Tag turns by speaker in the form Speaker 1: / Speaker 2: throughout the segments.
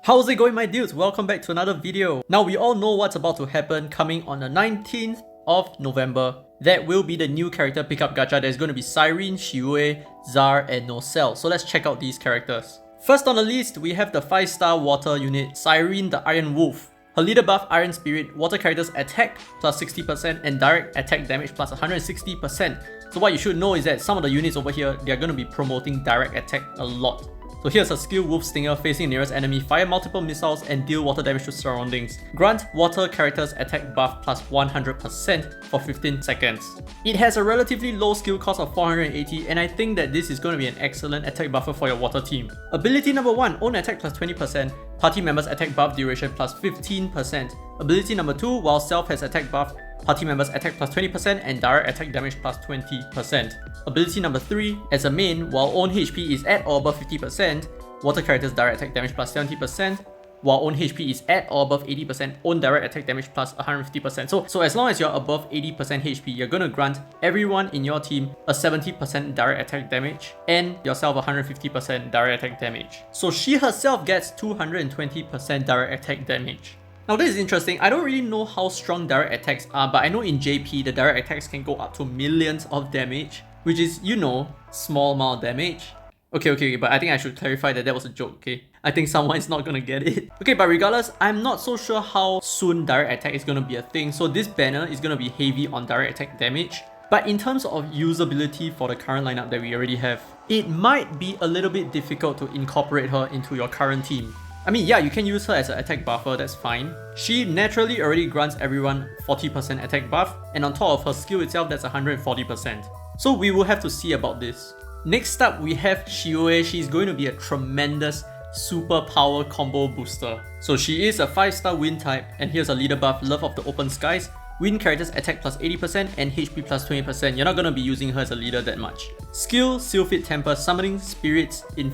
Speaker 1: How's it going, my dudes? Welcome back to another video. Now we all know what's about to happen coming on the 19th of November. That will be the new character pickup gacha. There's going to be Sirene, Shiue, Zaar and Nocelle. So let's check out these characters. First on the list, we have the 5-star water unit, Sirene the Iron Wolf. Her leader buff, Iron Spirit, water characters attack plus 60% and direct attack damage plus 160%. So what you should know is that some of the units over here, they are going to be promoting direct attack a lot. So here's a skill Wolf Stinger facing nearest enemy, fire multiple missiles and deal water damage to surroundings. Grant water characters attack buff plus 100% for 15 seconds. It has a relatively low skill cost of 480 and I think that this is going to be an excellent attack buffer for your water team. Ability number 1, own attack plus 20%, party members attack buff duration plus 15%. Ability number 2, while self has attack buff, party members attack plus 20% and direct attack damage plus 20%. Ability number 3, as a main, while own HP is at or above 50%, water characters direct attack damage plus 70%, while own HP is at or above 80%, own direct attack damage plus 150%. So as long as you're above 80% HP, you're gonna grant everyone in your team a 70% direct attack damage and yourself 150% direct attack damage. So she herself gets 220% direct attack damage. Now this is interesting. I don't really know how strong direct attacks are, but I know in JP the direct attacks can go up to millions of damage, which is, you know, small amount of damage. Okay, but I think I should clarify that was a joke, okay? I think someone is not gonna get it. Okay, but regardless, I'm not so sure how soon direct attack is gonna be a thing, so this banner is gonna be heavy on direct attack damage. But in terms of usability for the current lineup that we already have, it might be a little bit difficult to incorporate her into your current team. I mean, yeah, you can use her as an attack buffer, that's fine. She naturally already grants everyone 40% attack buff, and on top of her skill itself, that's 140%. So we will have to see about this. Next up, we have Shiue. She's going to be a tremendous super power combo booster. So she is a 5-star wind type, and here's a leader buff, Love of the Open Skies. Wind characters attack plus 80% and HP plus 20%. You're not going to be using her as a leader that much. Skill, Sealfit Temper, Summon spirits in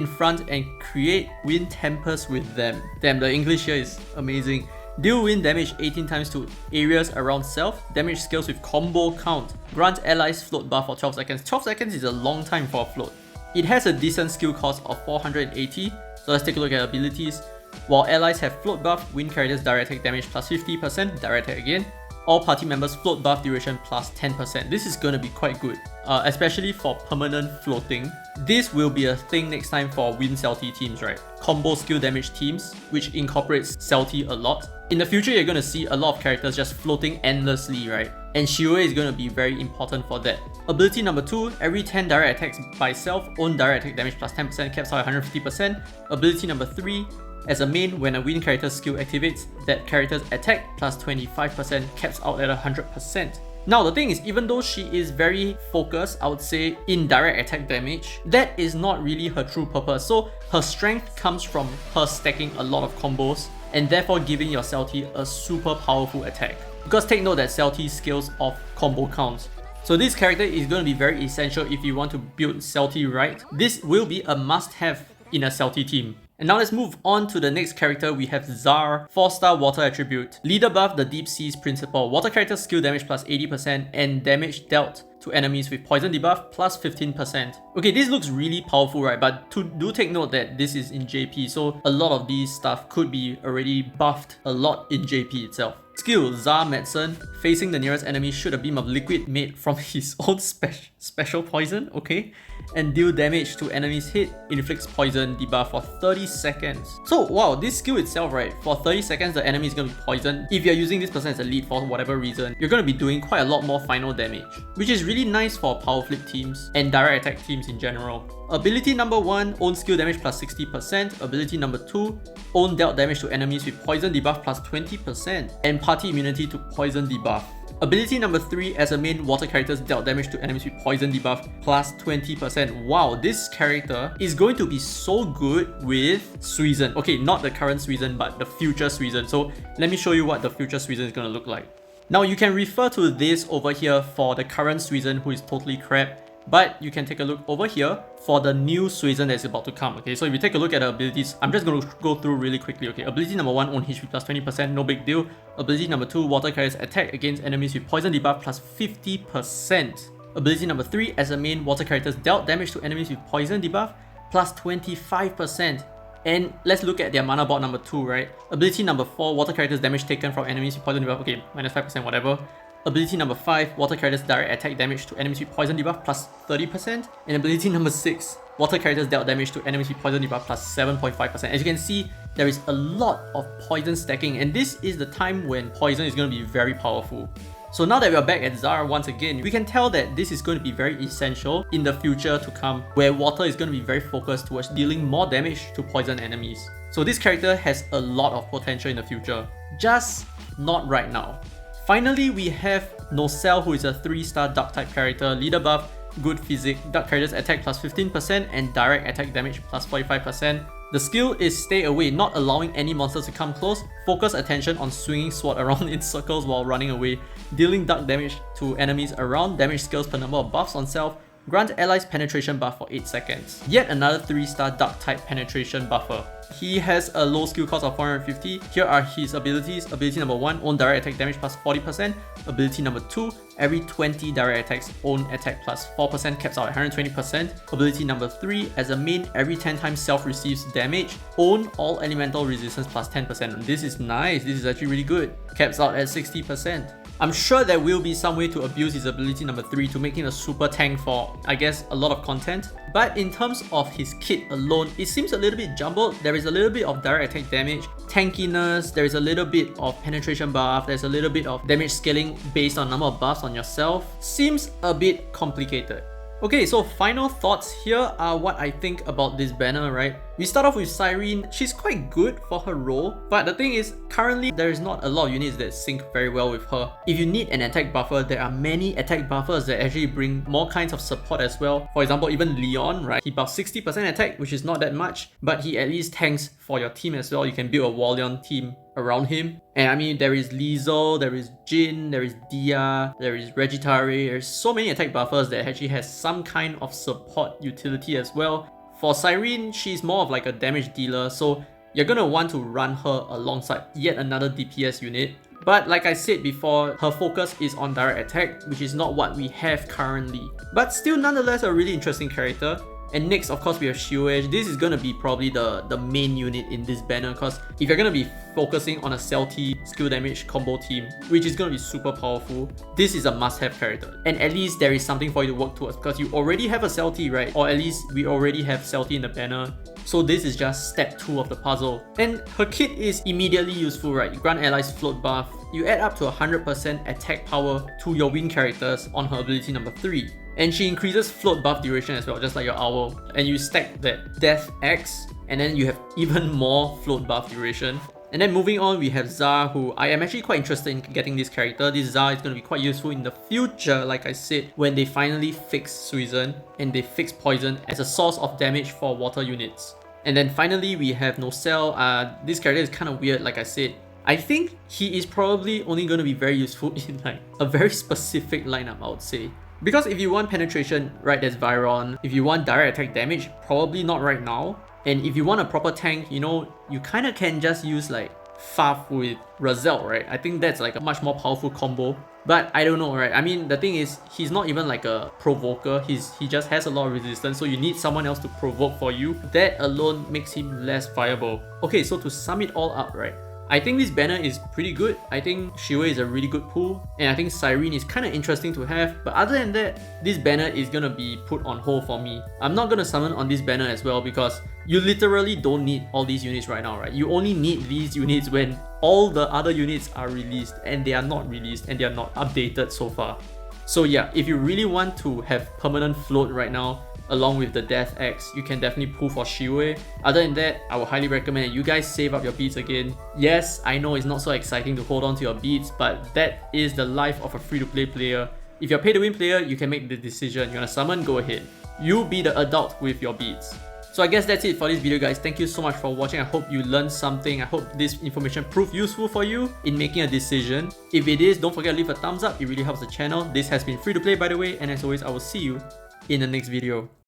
Speaker 1: front and create wind tempers with them. Damn, the English here is amazing. Deal wind damage 18 times to areas around self. Damage scales with combo count. Grant allies float buff for 12 seconds. 12 seconds is a long time for a float. It has a decent skill cost of 480. So let's take a look at abilities. While allies have float buff, wind characters direct attack damage plus 50%, direct attack again. All party members float buff duration plus 10%. This is going to be quite good, especially for permanent floating. This will be a thing next time for Wind Celti teams, right? Combo skill damage teams, which incorporates Celti a lot. In the future, you're going to see a lot of characters just floating endlessly, right? And Shiue is going to be very important for that. Ability number 2, every 10 direct attacks by self, own direct attack damage plus 10%, caps out at 150%. Ability number 3, as a main, when a wind character skill activates, that character's attack plus 25% caps out at 100%. Now the thing is, even though she is very focused, I would say, in direct attack damage, that is not really her true purpose. So her strength comes from her stacking a lot of combos and therefore giving your Celti a super powerful attack. Because take note that Celti scales off combo counts. So this character is going to be very essential if you want to build Celti right. This will be a must-have in a Celti team. And now let's move on to the next character. We have Zaar, 4-star water attribute. Leader buff, the Deep Seas Principle. Water character skill damage plus 80% and damage dealt to enemies with poison debuff plus 15%. Okay, this looks really powerful, right? But do take note that this is in JP, so a lot of these stuff could be already buffed a lot in JP itself. Skill, Zaar Medicine. Facing the nearest enemy, shoot a beam of liquid made from his own special poison, okay? And deal damage to enemies hit, inflicts poison debuff for 30 seconds. So wow, this skill itself, right, for 30 seconds the enemy is going to be poisoned. If you're using this person as a lead for whatever reason, you're going to be doing quite a lot more final damage, which is really nice for power flip teams and direct attack teams in general. Ability number 1, own skill damage plus 60%. Ability number 2, own dealt damage to enemies with poison debuff plus 20% and party immunity to poison debuff. Ability number 3, as a main, water characters dealt damage to enemies with poison debuff plus 20%. Wow, this character is going to be so good with Suizhen. Okay, not the current Suizhen, but the future Suizhen. So let me show you what the future Suizhen is going to look like. Now you can refer to this over here for the current Suizhen who is totally crap. But you can take a look over here for the new Suizhen that's about to come. Okay, so if you take a look at the abilities, I'm just going to go through really quickly. Okay, ability number 1, own HP plus 20%, no big deal. Ability number 2, water carriers attack against enemies with poison debuff plus 50%. Ability number 3, as a main, water characters dealt damage to enemies with poison debuff plus 25%. And let's look at their mana board number 2, right? Ability number 4, water characters damage taken from enemies with poison debuff, okay, minus 5%, whatever. Ability number 5, water characters direct attack damage to enemies with poison debuff plus 30%. And ability number 6, water characters dealt damage to enemies with poison debuff plus 7.5%. As you can see, there is a lot of poison stacking, and this is the time when poison is going to be very powerful. So now that we are back at Zaar once again, we can tell that this is going to be very essential in the future to come, where water is going to be very focused towards dealing more damage to poison enemies. So this character has a lot of potential in the future, just not right now. Finally, we have Nocelle, who is a 3-star dark type character, leader buff, good physique, dark characters attack plus 15% and direct attack damage plus 45%. The skill is stay away, not allowing any monsters to come close, focus attention on swinging sword around in circles while running away, dealing dark damage to enemies around, damage scales per number of buffs on self, grant allies penetration buff for 8 seconds. Yet another 3-star dark type penetration buffer. He has a low skill cost of 450. Here are his abilities. Ability number 1, own direct attack damage plus 40%. Ability number 2, every 20 direct attacks, own attack plus 4%, caps out at 120%. Ability number 3, as a main, every 10 times self receives damage, own all elemental resistance plus 10%. This is nice, this is actually really good. Caps out at 60%. I'm sure there will be some way to abuse his ability number 3 to make him a super tank for, I guess, a lot of content. But in terms of his kit alone, it seems a little bit jumbled. There is a little bit of direct attack damage, tankiness, there is a little bit of penetration buff, there's a little bit of damage scaling based on number of buffs on yourself. Seems a bit complicated. Okay, so final thoughts here are what I think about this banner, right? We start off with Sirene. She's quite good for her role, but the thing is, currently there is not a lot of units that sync very well with her. If you need an attack buffer, there are many attack buffers that actually bring more kinds of support as well. For example, even Leon, right? He buffs 60% attack, which is not that much, but he at least tanks for your team as well. You can build a Wallion team around him. And I mean, there is Liesel, there is Jin, there is Dia, there is Regitari. There's so many attack buffers that actually has some kind of support utility as well. For Sirene, she's more of like a damage dealer, so you're gonna want to run her alongside yet another DPS unit. But like I said before, her focus is on direct attack, which is not what we have currently. But still nonetheless a really interesting character. And next, of course, we have Shiue. This is gonna be probably the main unit in this banner, because if you're gonna be focusing on a Celti skill damage combo team, which is gonna be super powerful, this is a must-have character. And at least there is something for you to work towards, because you already have a Celti, right? Or at least we already have Celti in the banner. So this is just step 2 of the puzzle. And her kit is immediately useful, right? You grant allies float buff. You add up to 100% attack power to your win characters on her ability number 3. And she increases float buff duration as well, just like your owl. And you stack that Death X, and then you have even more float buff duration. And then moving on, we have Zaar, who I am actually quite interested in getting this character. This Zaar is going to be quite useful in the future, like I said, when they finally fix Suizan and they fix Poison as a source of damage for water units. And then finally, we have Nocelle. This character is kind of weird, like I said. I think he is probably only going to be very useful in like a very specific lineup, I would say. Because if you want penetration, right, there's Viron. If you want direct attack damage, probably not right now. And if you want a proper tank, you know, you kind of can just use like Faf with Razel, right? I think that's like a much more powerful combo. But I don't know, right? I mean, the thing is, he's not even like a provoker. He just has a lot of resistance, so you need someone else to provoke for you. That alone makes him less viable. Okay, so to sum it all up, right? I think this banner is pretty good. I think Shiue is a really good pull, and I think Sirene is kind of interesting to have. But other than that, this banner is gonna be put on hold for me. I'm not gonna summon on this banner as well, because you literally don't need all these units right now, right? You only need these units when all the other units are released, and they are not released and they are not updated so far. So yeah, if you really want to have permanent float right now, along with the Death X, you can definitely pull for Shiue. Other than that, I would highly recommend that you guys save up your beads again. Yes, I know it's not so exciting to hold on to your beads, but that is the life of a free-to-play player. If you're a pay-to-win player, you can make the decision. You wanna summon, go ahead. You be the adult with your beads. So I guess that's it for this video, guys. Thank you so much for watching. I hope you learned something. I hope this information proved useful for you in making a decision. If it is, don't forget to leave a thumbs up. It really helps the channel. This has been free to play, by the way, and as always, I will see you in the next video.